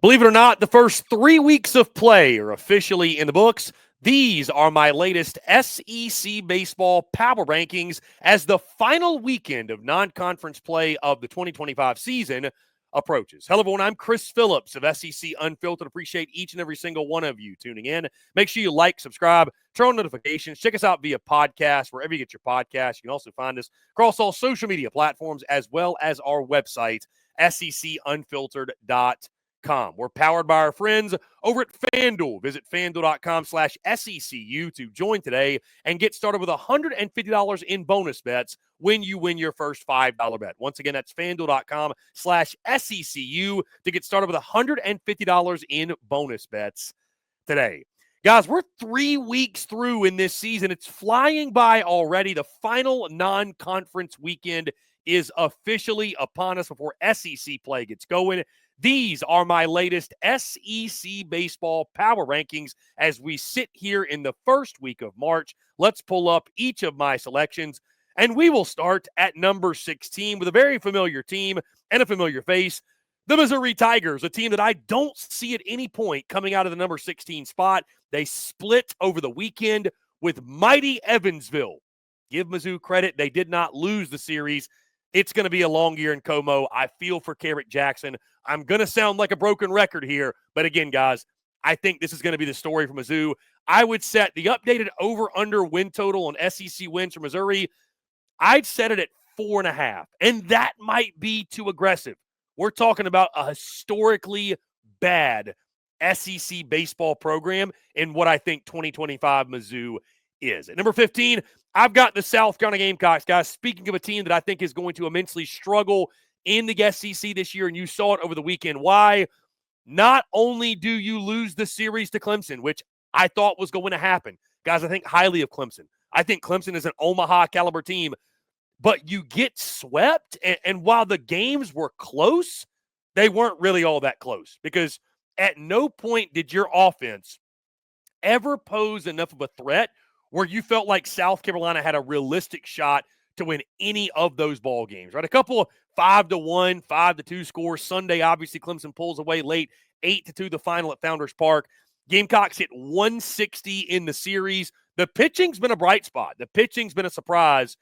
Believe it or not, the first 3 weeks of play are officially in the books. These are my latest SEC baseball power rankings as the final weekend of non-conference play of the 2025 season approaches. Hello, everyone. I'm Chris Phillips of SEC Unfiltered. Appreciate each and every single one of you tuning in. Make sure you like, subscribe, turn on notifications. Check us out via podcast, wherever you get your podcasts. You can also find us across all social media platforms as well as our website, secunfiltered.com. We're powered by our friends over at FanDuel. Visit FanDuel.com/SECU to join today and get started with $150 in bonus bets when you win your first $5 bet. Once again, that's FanDuel.com/SECU to get started with $150 in bonus bets today. Guys, we're 3 weeks through in this season. It's flying by already. The final non-conference weekend is officially upon us before SEC play gets going. These are my latest SEC baseball power rankings as we sit here in the first week of March. Let's pull up each of my selections, and we will start at number 16 with a very familiar team and a familiar face, the Missouri Tigers, a team that I don't see at any point coming out of the number 16 spot. They split over the weekend with mighty Evansville. Give Mizzou credit. They did not lose the series. It's going to be a long year in Como. I feel for Carrick Jackson. I'm going to sound like a broken record here, but again, guys, I think this is going to be the story for Mizzou. I would set the updated over-under win total on SEC wins for Missouri. I'd set it at 4.5, and that might be too aggressive. We're talking about a historically bad SEC baseball program in what I think 2025 Mizzou is. At number 15, I've got the South Carolina Gamecocks, guys. Speaking of a team that I think is going to immensely struggle in the SEC this year, and you saw it over the weekend. Why? Not only do you lose the series to Clemson, which I thought was going to happen. Guys, I think highly of Clemson. I think Clemson is an Omaha caliber team, but you get swept. And while the games were close, they weren't really all that close because at no point did your offense ever pose enough of a threat where you felt like South Carolina had a realistic shot to win any of those ball games, right? A couple of 5-1, 5-2 scores. Sunday, obviously, Clemson pulls away late, 8-2 the final at Founders Park. Gamecocks hit 160 in the series. The pitching's been a bright spot. The pitching's been a surprise,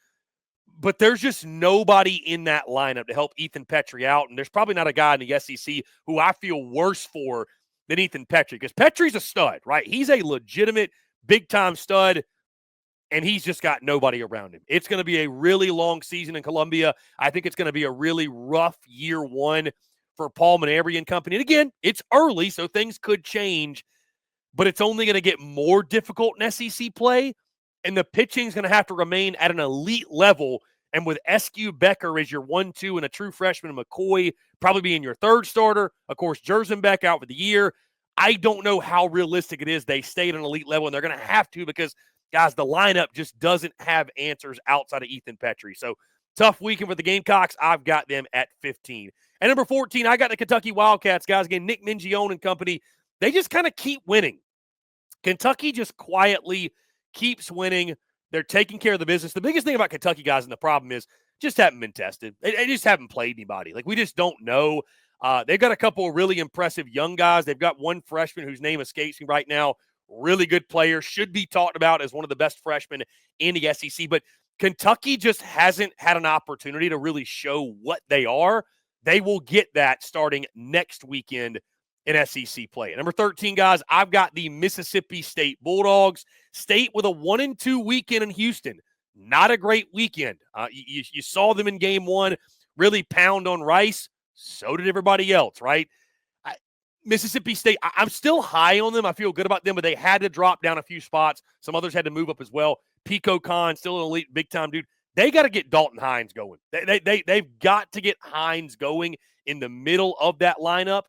but there's just nobody in that lineup to help Ethan Petrie out, and there's probably not a guy in the SEC who I feel worse for than Ethan Petrie, because Petrie's a stud, right? He's a legitimate big-time stud, and he's just got nobody around him. It's going to be a really long season in Columbia. I think it's going to be a really rough year one for Paul Maneri and company. And again, it's early, so things could change, but it's only going to get more difficult in SEC play, and the pitching is going to have to remain at an elite level. And with SECU Becker as your 1-2 and a true freshman, McCoy probably being your third starter, of course, Jerzenbeck out for the year, I don't know how realistic it is they stay at an elite level, and they're going to have to because – guys, the lineup just doesn't have answers outside of Ethan Petrie. So, tough weekend for the Gamecocks. I've got them at 15. And number 14, I got the Kentucky Wildcats, guys. Again, Nick Mingione and company, they just kind of keep winning. Kentucky just quietly keeps winning. They're taking care of the business. The biggest thing about Kentucky, guys, and the problem is just haven't been tested. They just haven't played anybody. Like, we just don't know. They've got a couple of really impressive young guys. They've got one freshman whose name escapes me right now. Really good player, should be talked about as one of the best freshmen in the SEC. But Kentucky just hasn't had an opportunity to really show what they are. They will get that starting next weekend in SEC play. Number 13, guys, I've got the Mississippi State Bulldogs. State with a 1-2 weekend in Houston. Not a great weekend. You saw them in game one really pound on Rice. So did everybody else, right? Mississippi State, I'm still high on them. I feel good about them, but they had to drop down a few spots. Some others had to move up as well. Pico Khan, still an elite, big-time dude. They got to get Dalton Hines going. They've got to get Hines going in the middle of that lineup.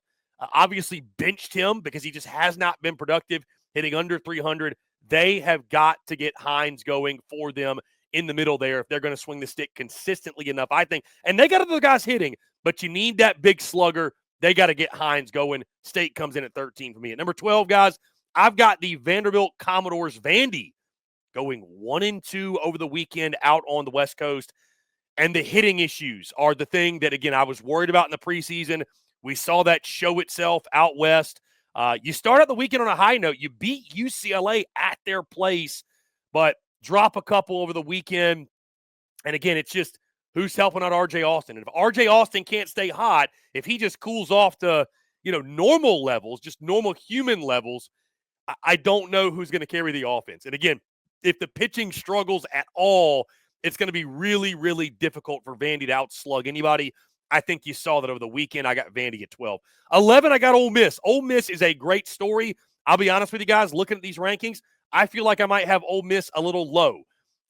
Obviously benched him because he just has not been productive, hitting under 300. They have got to get Hines going for them in the middle there if they're going to swing the stick consistently enough, I think. And they got other guys hitting, but you need that big slugger. They got to get Hines going. State comes in at 13 for me. At number 12, guys, I've got the Vanderbilt Commodores Vandy going 1-2 over the weekend out on the West Coast. And the hitting issues are the thing that, again, I was worried about in the preseason We saw that show itself out west. You start out the weekend on a high note. You beat UCLA at their place, but drop a couple over the weekend. And again, it's just who's helping out R.J. Austin. And if R.J. Austin can't stay hot, if he just cools off to, normal levels, just normal human levels, I don't know who's going to carry the offense. And again, if the pitching struggles at all, it's going to be really, really difficult for Vandy to outslug anybody. I think you saw that over the weekend. I got Vandy at 12. 11, I got Ole Miss. Ole Miss is a great story. I'll be honest with you guys, looking at these rankings, I feel like I might have Ole Miss a little low.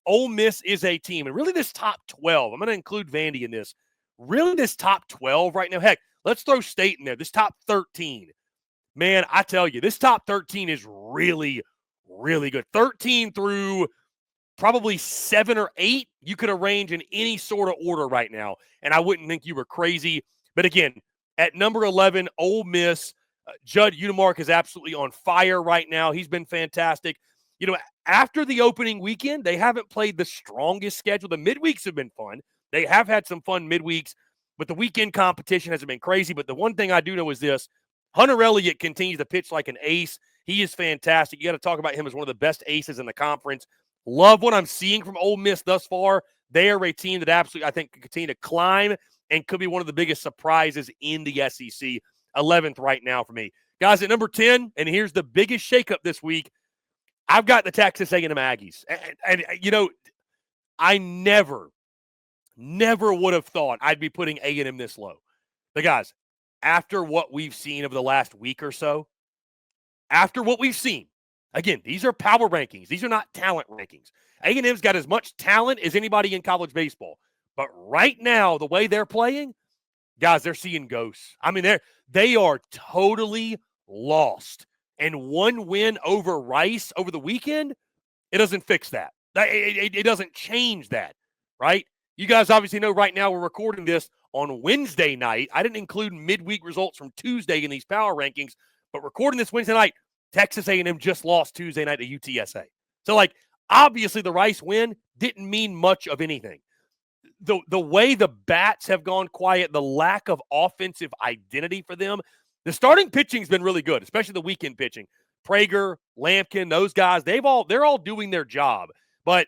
Ole Miss is a team, and really this top 12, I'm going to include Vandy in this. Really this top 12 right now, heck, let's throw State in there, this top 13. Man, I tell you, this top 13 is really, really good. 13 through probably 7 or 8, you could arrange in any sort of order right now, and I wouldn't think you were crazy. But again, at number 11, Ole Miss, Judd Udemark is absolutely on fire right now. He's been fantastic. After the opening weekend, they haven't played the strongest schedule. The midweeks have been fun. They have had some fun midweeks, but the weekend competition hasn't been crazy. But the one thing I do know is this. Hunter Elliott continues to pitch like an ace. He is fantastic. You got to talk about him as one of the best aces in the conference. Love what I'm seeing from Ole Miss thus far. They are a team that absolutely, I think, can continue to climb and could be one of the biggest surprises in the SEC. 11th right now for me. Guys, at number 10, and here's the biggest shakeup this week, I've got the Texas A&M Aggies. And I never would have thought I'd be putting A&M this low. But guys, after what we've seen over the last week or so, after what we've seen, again, these are power rankings. These are not talent rankings. A&M's got as much talent as anybody in college baseball. But right now, the way they're playing, guys, they're seeing ghosts. I mean, they are totally lost. And one win over Rice over the weekend, it doesn't fix that. It doesn't change that, right? You guys obviously know right now we're recording this on Wednesday night. I didn't include midweek results from Tuesday in these power rankings, but recording this Wednesday night, Texas A&M just lost Tuesday night to UTSA. So, obviously the Rice win didn't mean much of anything. The way the bats have gone quiet, the lack of offensive identity for them, the starting pitching's been really good, especially the weekend pitching. Prager, Lampkin, those guys, they're all doing their job. But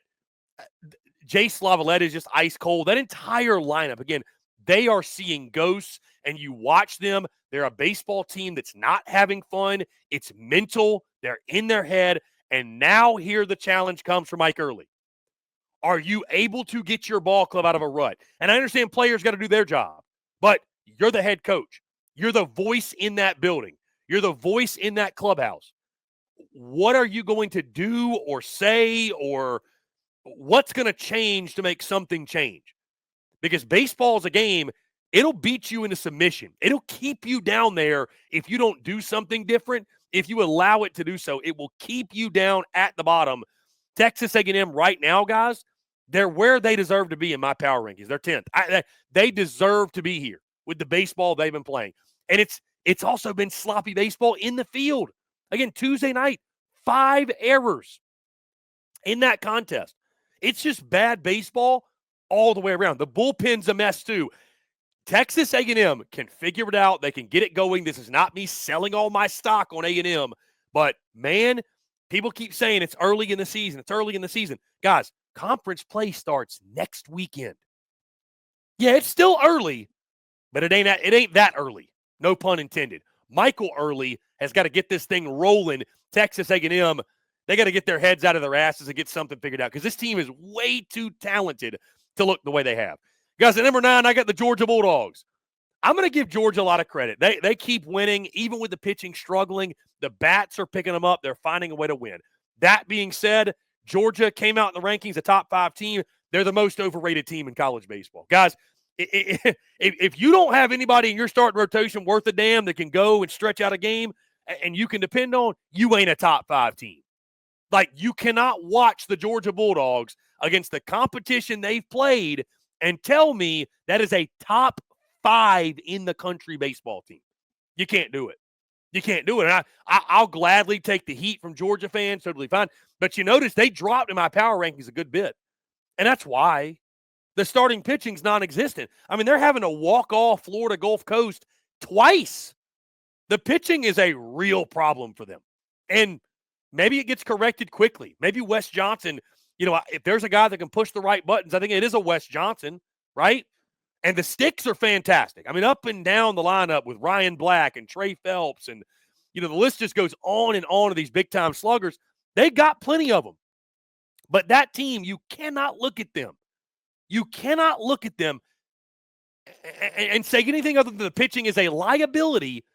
Jace Lavalette is just ice cold. That entire lineup, again, they are seeing ghosts, and you watch them. They're a baseball team that's not having fun. It's mental. They're in their head. And now here the challenge comes for Mike Early. Are you able to get your ball club out of a rut? And I understand players got to do their job, but you're the head coach. You're the voice in that building. You're the voice in that clubhouse. What are you going to do or say, or what's going to change to make something change? Because baseball is a game, it'll beat you into submission. It'll keep you down there if you don't do something different. If you allow it to do so, it will keep you down at the bottom. Texas A&M right now, guys, they're where they deserve to be in my power rankings. They're 10th. They deserve to be here with the baseball they've been playing. And it's also been sloppy baseball in the field. Again, Tuesday night, 5 errors in that contest. It's just bad baseball all the way around. The bullpen's a mess too. Texas A&M can figure it out. They can get it going. This is not me selling all my stock on A&M. But, man, people keep saying it's early in the season. It's early in the season. Guys, conference play starts next weekend. Yeah, it's still early, but it ain't that early. No pun intended. Michael Early has got to get this thing rolling. Texas A&M, they got to get their heads out of their asses and get something figured out because this team is way too talented to look the way they have. Guys, at number 9, I got the Georgia Bulldogs. I'm going to give Georgia a lot of credit. They keep winning, even with the pitching struggling. The bats are picking them up. They're finding a way to win. That being said, Georgia came out in the rankings, a top 5 team. They're the most overrated team in college baseball. Guys, if you don't have anybody in your starting rotation worth a damn that can go and stretch out a game and you can depend on, you ain't a top 5 team. You cannot watch the Georgia Bulldogs against the competition they've played and tell me that is a top 5 in the country baseball team. You can't do it. You can't do it. And I'll gladly take the heat from Georgia fans, totally fine. But you notice they dropped in my power rankings a good bit. And that's why the starting pitching's non-existent. I mean, they're having to walk off Florida Gulf Coast twice. The pitching is a real problem for them. And maybe it gets corrected quickly. Maybe Wes Johnson, if there's a guy that can push the right buttons, I think it is a Wes Johnson, right? And the sticks are fantastic. I mean, up and down the lineup with Ryan Black and Trey Phelps, and, the list just goes on and on of these big-time sluggers. They got plenty of them. But that team, you cannot look at them. You cannot look at them and say anything other than the pitching is a liability.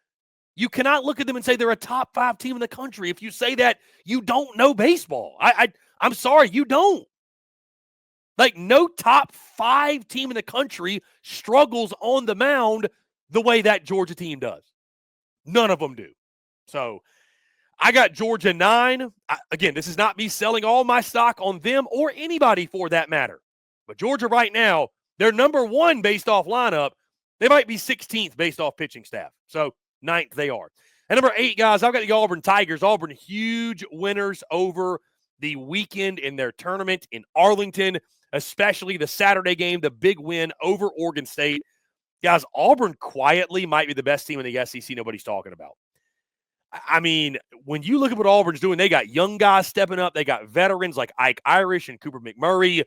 You cannot look at them and say they're a top 5 team in the country. If you say that, you don't know baseball. I'm sorry, you don't. Like, no top 5 team in the country struggles on the mound the way that Georgia team does. None of them do. So, I got Georgia 9. Again, this is not me selling all my stock on them or anybody for that matter. But Georgia right now, they're number 1 based off lineup. They might be 16th based off pitching staff. So, 9th they are. And number 8, guys, I've got the Auburn Tigers. Auburn, huge winners over the weekend in their tournament in Arlington, especially the Saturday game, the big win over Oregon State. Guys, Auburn quietly might be the best team in the SEC nobody's talking about. I mean, when you look at what Auburn's doing, they got young guys stepping up. They got veterans like Ike Irish and Cooper McMurray.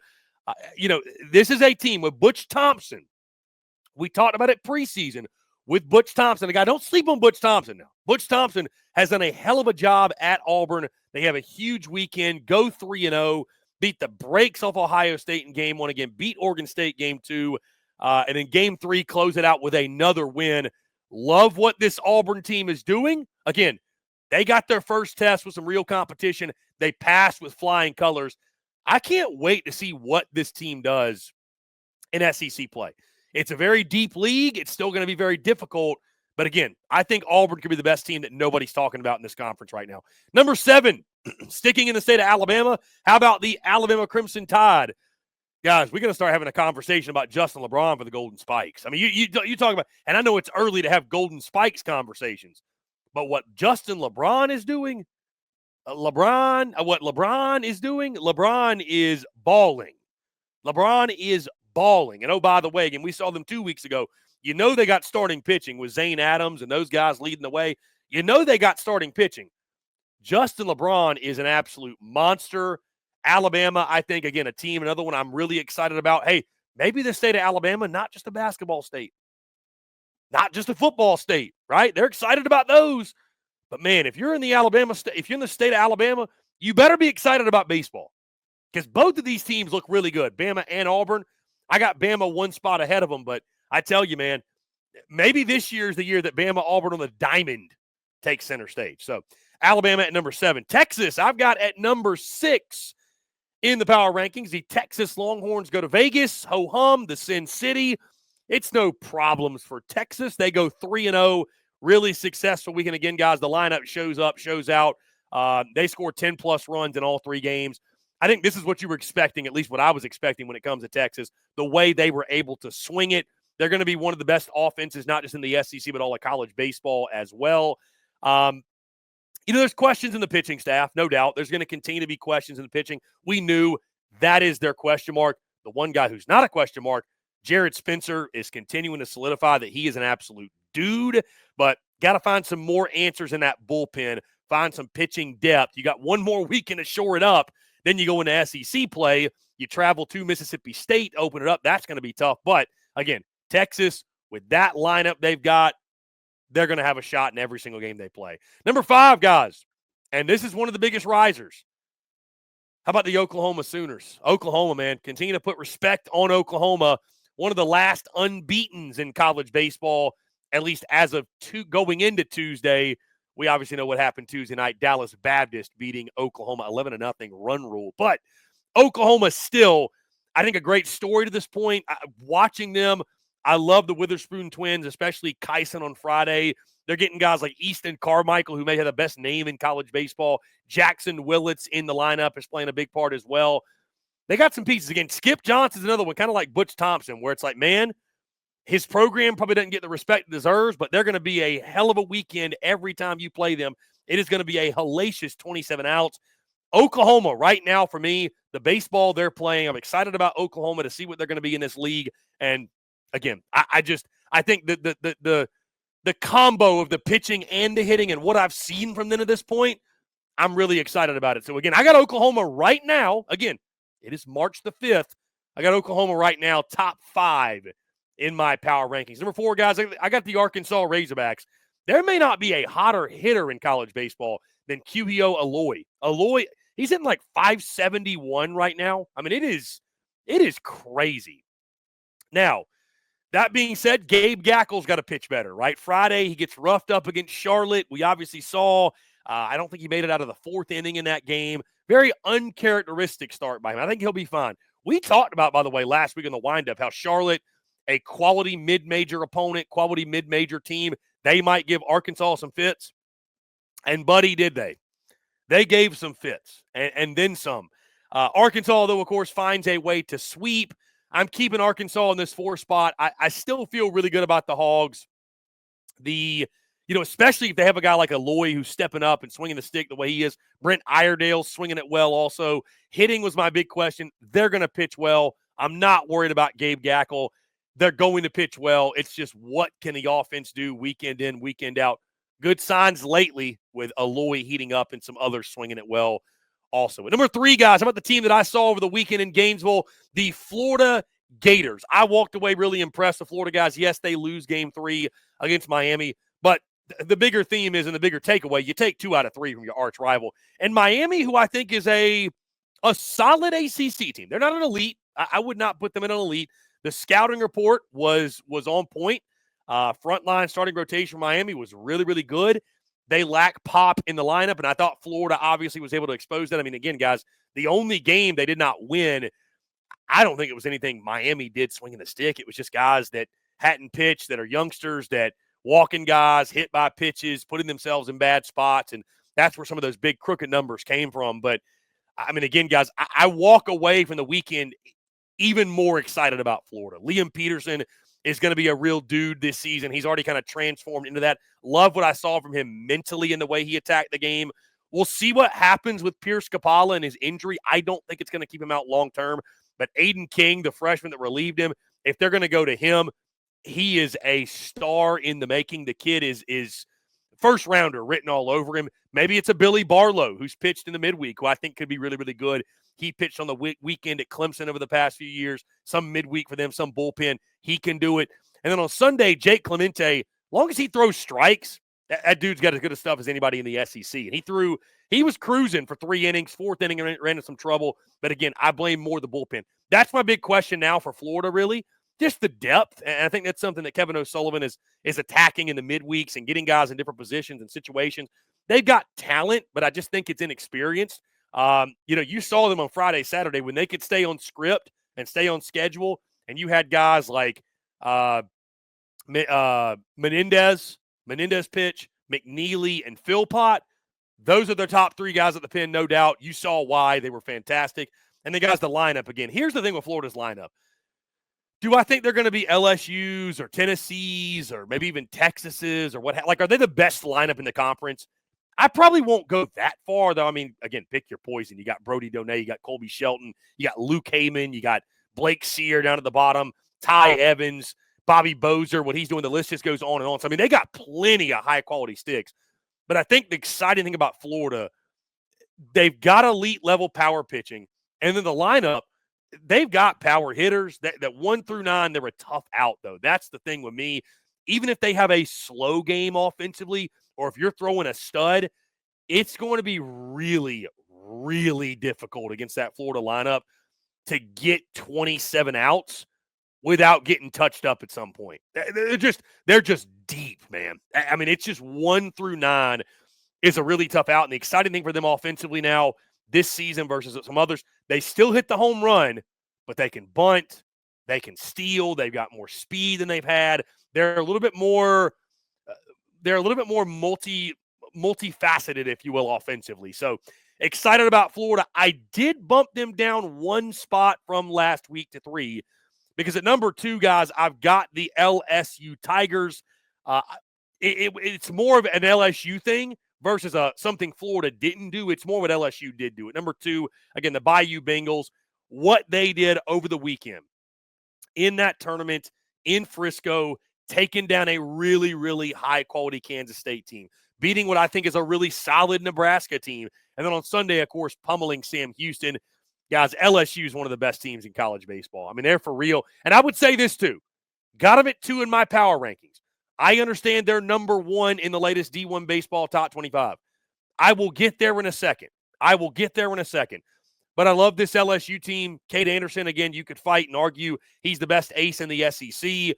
This is a team with Butch Thompson. We talked about it preseason with Butch Thompson. Again, don't sleep on Butch Thompson now. Butch Thompson has done a hell of a job at Auburn. They have a huge weekend, go 3-0, beat the brakes off Ohio State in game 1 again, beat Oregon State game 2, and in game 3, close it out with another win. Love what this Auburn team is doing. Again, they got their first test with some real competition. They passed with flying colors. I can't wait to see what this team does in SEC play. It's a very deep league. It's still going to be very difficult. But again, I think Auburn could be the best team that nobody's talking about in this conference right now. Number 7, sticking in the state of Alabama, how about the Alabama Crimson Tide? Guys, we're going to start having a conversation about Justin LeBron for the Golden Spikes. I mean, you talk about, and I know it's early to have Golden Spikes conversations, but what Justin LeBron is doing, LeBron is balling. LeBron is balling. And oh, by the way, again, we saw them 2 weeks ago. They got starting pitching with Zane Adams and those guys leading the way. They got starting pitching. Justin LeBron is an absolute monster. Alabama, I think, again, a team, another one I'm really excited about. Hey, maybe the state of Alabama, not just a basketball state, not just a football state, right? They're excited about those. But, man, if you're in the state of Alabama, you better be excited about baseball because both of these teams look really good, Bama and Auburn. I got Bama 1 spot ahead of them, but I tell you, man, maybe this year is the year that Bama Auburn on the diamond takes center stage. So, Alabama at number 7. Texas, I've got at number 6. In the power rankings, the Texas Longhorns go to Vegas, ho-hum, the Sin City. It's no problems for Texas. They go 3-0, really successful weekend. Again, guys, the lineup shows up, shows out. They score 10-plus runs in all 3 games. I think this is what you were expecting, at least what I was expecting when it comes to Texas, the way they were able to swing it. They're going to be one of the best offenses, not just in the SEC, but all of college baseball as well. There's questions in the pitching staff, no doubt. There's going to continue to be questions in the pitching. We knew that is their question mark. The one guy who's not a question mark, Jared Spencer, is continuing to solidify that he is an absolute dude, but got to find some more answers in that bullpen, find some pitching depth. You got 1 more weekend to shore it up. Then you go into SEC play. You travel to Mississippi State, open it up. That's going to be tough. But, again, Texas, with that lineup they've got, they're going to have a shot in every single game they play. Number 5, guys, and this is one of the biggest risers. How about the Oklahoma Sooners? Oklahoma, man, continue to put respect on Oklahoma. One of the last unbeatens in college baseball, at least as of going into Tuesday. We obviously know what happened Tuesday night. Dallas Baptist beating Oklahoma 11-0 run rule. But Oklahoma still, I think, a great story to this point. Watching them, I love the Witherspoon twins, especially Kyson on Friday. They're getting guys like Easton Carmichael, who may have the best name in college baseball. Jackson Willits in the lineup is playing a big part as well. They got some pieces. Again, Skip Johnson's another one, kind of like Butch Thompson, where it's like, man, his program probably doesn't get the respect it deserves, but they're going to be a hell of a weekend every time you play them. It is going to be a hellacious 27 outs. Oklahoma, right now, for me, the baseball they're playing, I'm excited about Oklahoma to see what they're going to be in this league. And again, I think the the combo of the pitching and the hitting and what I've seen from them at this point, I'm really excited about it. So, again, I got Oklahoma right now. Again, it is March the 5th. I got Oklahoma right now, top 5 in my power rankings. Number 4, guys, I got the Arkansas Razorbacks. There may not be a hotter hitter in college baseball than QBO Aloy. Aloy, he's hitting like 571 right now. I mean, it is crazy. Now, that being said, Gabe Gackel's got to pitch better, right? Friday, he gets roughed up against Charlotte. We obviously saw, I don't think he made it out of the 4th inning in that game. Very uncharacteristic start by him. I think he'll be fine. We talked about, by the way, last week in the windup, how Charlotte, a quality mid-major opponent, quality mid-major team, they might give Arkansas some fits. And, buddy, did they? They gave some fits and then some. Arkansas, though, of course, finds a way to sweep. I'm keeping Arkansas in this 4 spot. I still feel really good about the Hogs. Especially if they have a guy like Aloy who's stepping up and swinging the stick the way he is. Brent Iredale's swinging it well also. Hitting was my big question. They're going to pitch well. I'm not worried about Gabe Gackel. They're going to pitch well. It's just what can the offense do weekend in, weekend out. Good signs lately with Aloy heating up and some others swinging it well also. And number 3, guys, how about the team that I saw over the weekend in Gainesville, the Florida Gators. I walked away really impressed with Florida, guys. Yes, they lose game 3 against Miami, but the bigger theme is, and the bigger takeaway, you take 2 out of 3 from your arch rival. And Miami, who I think is a solid ACC team. They're not an elite. I would not put them in an elite. The scouting report was on point. Frontline starting rotation for Miami was really, really good. They lack pop in the lineup, and I thought Florida obviously was able to expose that. I mean, again, guys, the only game they did not win, I don't think it was anything Miami did swinging the stick. It was just guys that hadn't pitched, that are youngsters, that walking guys, hit by pitches, putting themselves in bad spots, and that's where some of those big crooked numbers came from. But, I mean, again, guys, I walk away from the weekend even more excited about Florida. Liam Peterson is going to be a real dude this season. He's already kind of transformed into that. Love what I saw from him mentally in the way he attacked the game. We'll see what happens with Pierce Capala and his injury. I don't think it's going to keep him out long term. But Aiden King, the freshman that relieved him, if they're going to go to him, he is a star in the making. The kid is first rounder written all over him. Maybe it's a Billy Barlow who's pitched in the midweek, who I think could be really, really good. He pitched on the weekend at Clemson over the past few years, some midweek for them, some bullpen. He can do it. And then on Sunday, Jake Clemente, long as he throws strikes, that dude's got as good a stuff as anybody in the SEC. And he was cruising for 3 innings, 4th inning, and ran into some trouble. But again, I blame more the bullpen. That's my big question now for Florida, really. Just the depth. And I think that's something that Kevin O'Sullivan is attacking in the midweeks and getting guys in different positions and situations. They've got talent, but I just think it's inexperienced. You saw them on Friday, Saturday when they could stay on script and stay on schedule. And you had guys like Menendez pitch, McNeely, and Philpott. Those are their top 3 guys at the pen, no doubt. You saw why. They were fantastic. And the guys, the lineup again. Here's the thing with Florida's lineup. Do I think they're going to be LSU's or Tennessee's or maybe even Texas's or what? Like, are they the best lineup in the conference? I probably won't go that far, though. I mean, again, pick your poison. You got Brody Donay, you got Colby Shelton, you got Luke Heyman, you got Blake Sear down at the bottom, Ty Evans, Bobby Bozer, what he's doing. The list just goes on and on. So, I mean, they got plenty of high-quality sticks. But I think the exciting thing about Florida, they've got elite-level power pitching. And then the lineup, they've got power hitters. That 1 through 9, they're a tough out, though. That's the thing with me. Even if they have a slow game offensively, or if you're throwing a stud, it's going to be really, really difficult against that Florida lineup to get 27 outs without getting touched up at some point. They're just deep, man. I mean, it's just 1 through 9 is a really tough out. And the exciting thing for them offensively now this season versus some others, they still hit the home run, but they can bunt, they can steal, they've got more speed than they've had. They're a little bit more multifaceted, if you will, offensively. So excited about Florida. I did bump them down 1 spot from last week to 3 because at number 2, guys, I've got the LSU Tigers. It's more of an LSU thing versus something Florida didn't do. It's more what LSU did do. At number 2, again, the Bayou Bengals, what they did over the weekend in that tournament in Frisco, taking down a really, really high-quality Kansas State team, beating what I think is a really solid Nebraska team, and then on Sunday, of course, pummeling Sam Houston. Guys, LSU is one of the best teams in college baseball. I mean, they're for real. And I would say this, too. Got them at 2 in my power rankings. I understand they're number 1 in the latest D1 Baseball Top 25. I will get there in a second. But I love this LSU team. Cade Anderson, again, you could fight and argue he's the best ace in the SEC.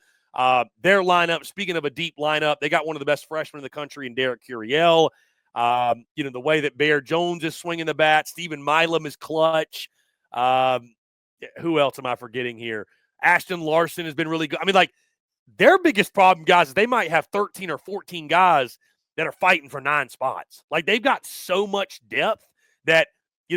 Their lineup, speaking of a deep lineup, they got one of the best freshmen in the country in Derek Curiel. The way that Bear Jones is swinging the bat. Stephen Milam is clutch. Who else am I forgetting here? Ashton Larson has been really good. I mean, like, their biggest problem, guys, is they might have 13 or 14 guys that are fighting for 9 spots. Like, they've got so much depth that,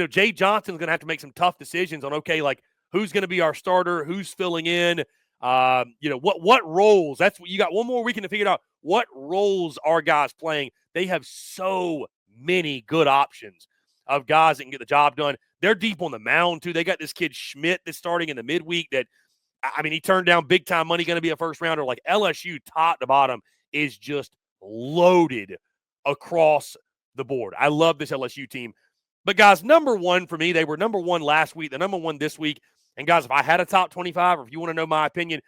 Jay Johnson's going to have to make some tough decisions on, okay, like, who's going to be our starter, who's filling in, what roles. That's what you got. One more weekend to figure out what roles are guys playing. They have so many good options of guys that can get the job done. They're deep on the mound, too. They got this kid Schmidt that's starting in the midweek that, I mean, he turned down big-time money, going to be a first-rounder. Like, LSU, top to bottom, is just loaded across the board. I love this LSU team. But, guys, number 1 for me, they were number 1 last week. They're number 1 this week. And, guys, if I had a top 25, or if you want to know my opinion,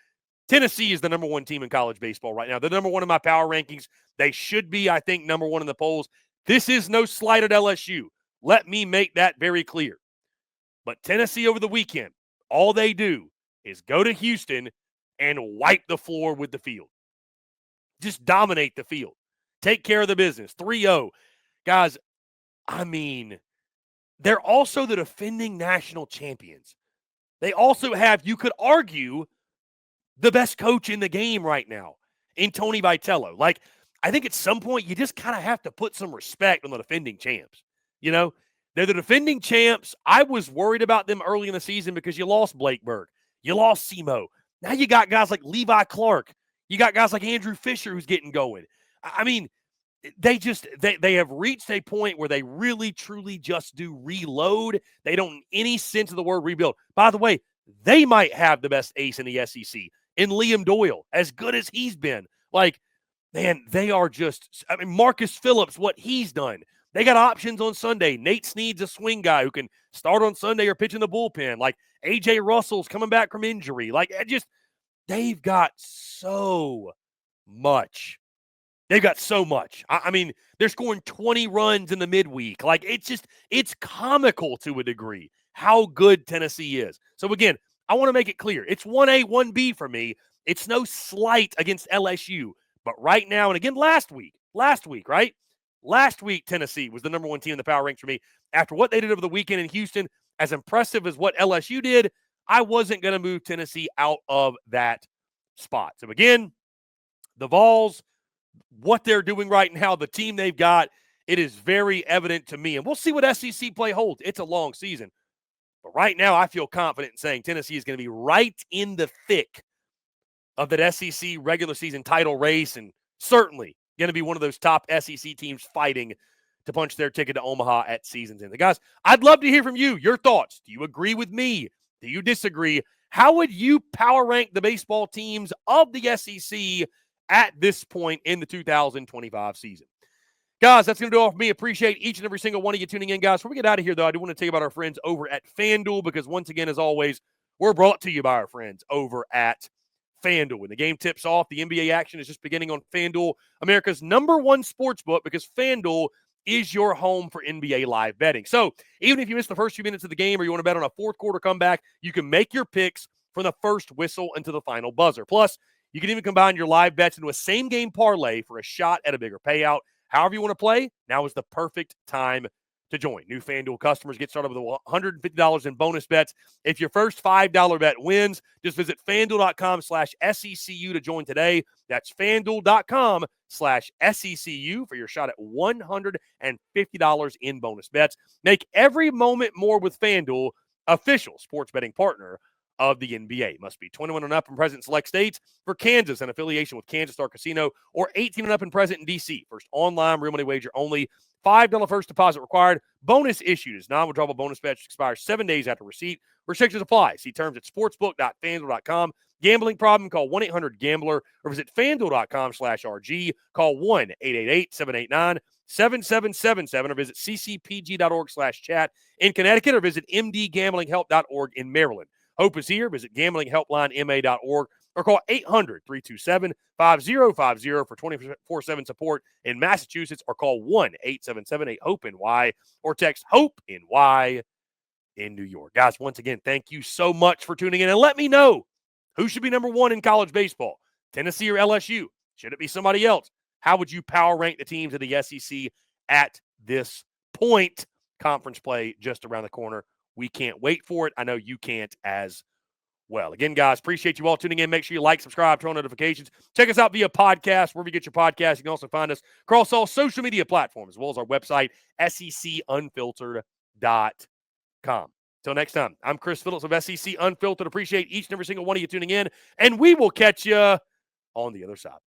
Tennessee is the number 1 team in college baseball right now. They're number 1 in my power rankings. They should be, I think, number 1 in the polls. This is no slight at LSU. Let me make that very clear. But Tennessee over the weekend, all they do is go to Houston and wipe the floor with the field. Just dominate the field. Take care of the business. 3-0. Guys, I mean, they're also the defending national champions. They also have, you could argue, the best coach in the game right now in Tony Vitello. Like, I think at some point you just kind of have to put some respect on the defending champs. They're the defending champs. I was worried about them early in the season because you lost Blake Berg. You lost Simo. Now you got guys like Levi Clark. You got guys like Andrew Fisher who's getting going. I mean, they have reached a point where they really, truly just do reload. They don't in any sense of the word rebuild. By the way, they might have the best ace in the SEC in Liam Doyle, as good as he's been. Like, man, they are just, I mean, Marcus Phillips, what he's done. They got options on Sunday. Nate Snead's a swing guy who can start on Sunday or pitch in the bullpen. Like, A.J. Russell's coming back from injury. Like, they've got so much. I mean, they're scoring 20 runs in the midweek. Like, it's comical to a degree how good Tennessee is. So, again, I want to make it clear. It's 1A, 1B for me. It's no slight against LSU. But right now, and again, last week, right? Last week, Tennessee was the number 1 team in the power ranks for me. After what they did over the weekend in Houston, as impressive as what LSU did, I wasn't going to move Tennessee out of that spot. So, again, the Vols, what they're doing right now, the team they've got, it is very evident to me. And we'll see what SEC play holds. It's a long season. But right now, I feel confident in saying Tennessee is going to be right in the thick of that SEC regular season title race, and certainly going to be one of those top SEC teams fighting to punch their ticket to Omaha at season's end. Guys, I'd love to hear from you, your thoughts. Do you agree with me? Do you disagree? How would you power rank the baseball teams of the SEC at this point in the 2025 season? Guys, that's going to do it all for me. Appreciate each and every single one of you tuning in, guys. Before we get out of here, though, I do want to tell you about our friends over at FanDuel, because once again, as always, we're brought to you by our friends over at FanDuel. When the game tips off, the NBA action is just beginning on FanDuel, America's #1 sports book, because FanDuel is your home for NBA live betting. So even if you miss the first few minutes of the game or you want to bet on a fourth quarter comeback, you can make your picks from the first whistle until the final buzzer. Plus, you can even combine your live bets into a same-game parlay for a shot at a bigger payout. However you want to play, now is the perfect time to join. New FanDuel customers get started with $150 in bonus bets. If your first $5 bet wins, just visit FanDuel.com/SECU to join today. That's FanDuel.com/SECU for your shot at $150 in bonus bets. Make every moment more with FanDuel, official sports betting partner of the NBA. Must be 21 and up and present in select states. For Kansas, an affiliation with Kansas Star Casino, or 18 and up and present in D.C. First online real money wager only. $5 first deposit required. Bonus issued as non-withdrawable bonus bets expire 7 days after receipt. Restrictions apply. See terms at sportsbook.fanduel.com. Gambling problem? Call 1-800-GAMBLER or visit fanduel.com/RG. Call 1-888-789-7777 or visit ccpg.org/chat in Connecticut or visit mdgamblinghelp.org in Maryland. Hope is here. Visit gamblinghelplinema.org or call 800-327-5050 for 24/7 support in Massachusetts or call 1-877-8-HOPE-NY or text HOPE-NY in New York. Guys, once again, thank you so much for tuning in and let me know who should be number one in college baseball, Tennessee or LSU? Should it be somebody else? How would you power rank the teams of the SEC at this point? Conference play just around the corner. We can't wait for it. I know you can't as well. Again, guys, appreciate you all tuning in. Make sure you like, subscribe, turn on notifications. Check us out via podcast, wherever you get your podcast. You can also find us across all social media platforms, as well as our website, secunfiltered.com. Till next time, I'm Chris Phillips of SEC Unfiltered. Appreciate each and every single one of you tuning in, and we will catch you on the other side.